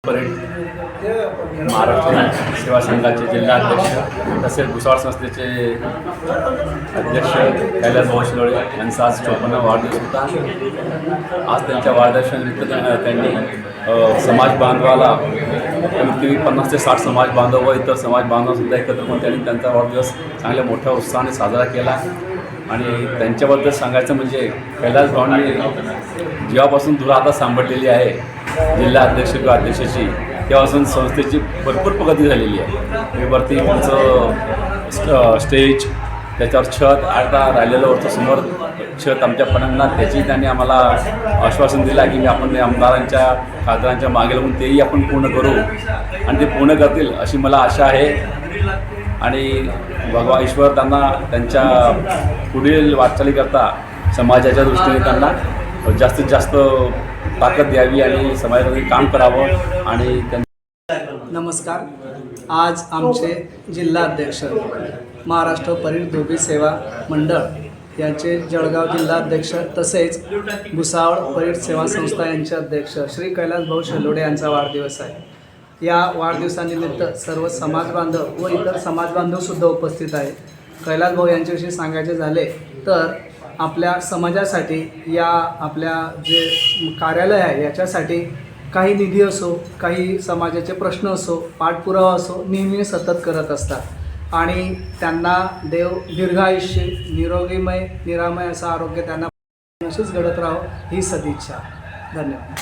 Parade Maharashtra सेवा संघाचे जिल्हाध्यक्ष तसेच भुसावळ संस्थेचे अध्यक्ष कैलास भाऊ शिलोळे यांचा आज 54वा वाढदिवस होता। आज त्यांच्या वाढदिवसानिमित्त त्यांनी समाज बांधवाला कमीत 50 ते 60 समाज बांधव व इतर समाज बांधवसुद्धा एकत्र करून त्यांनी त्यांचा वाढदिवस चांगल्या मोठ्या उत्साहाने साजरा केला। आणि त्यांच्याबद्दल सांगायचं म्हणजे कैलास भाऊंनी जेव्हापासून दुराता सांभाळलेली आहे जिल्हा अध्यक्ष किंवा अध्यक्षाची तेव्हापासून संस्थेची भरपूर प्रगती झालेली आहे। वरती तुमचं स्टेज त्याच्यावर छत आता राहिलेलं होतं समोर छत आमच्या पणांना त्याची त्यांनी आम्हाला आश्वासन दिला की आपण आमदारांच्या खासदारांच्या मागे लागून तेही आपण पूर्ण करू आणि ते पूर्ण करतील अशी मला आशा आहे। आणि भगवान ईश्वर त्यांना त्यांच्या पुढील वाटचालीकरता समाजाच्या दृष्टीने त्यांना जास्तीत जास्त ताकद द्यावी आणि समाजामध्ये काम करावं। आणि नमस्कार, आज आमचे जिल्हाध्यक्ष महाराष्ट्र परीर धोबी सेवा मंडळ यांचे जळगाव जिल्हाध्यक्ष तसेच भुसावळ परीर सेवा संस्था यांचे अध्यक्ष श्री कैलास भाऊ शिलोळे यांचा वाढदिवस आहे। या वाढदिवसानिमित्त सर्व समाज बांधव व इतर समाज बांधवसुद्धा उपस्थित आहे। कैलास भाऊ यांच्याविषयी सांगायचे झाले तर आपल्या समाजासाठी या आपल्या जे कार्यालय आहे याच्यासाठी काही निधी असो, काही समाजाचे प्रश्न असो, पाठपुरावा असो, नेहमी सतत करत असतात आणि त्यांना देव दीर्घायुष्य निरोगीमय निरामय असं आरोग्य त्यांना अशीच घडत राहो ही सदिच्छा। धन्यवाद।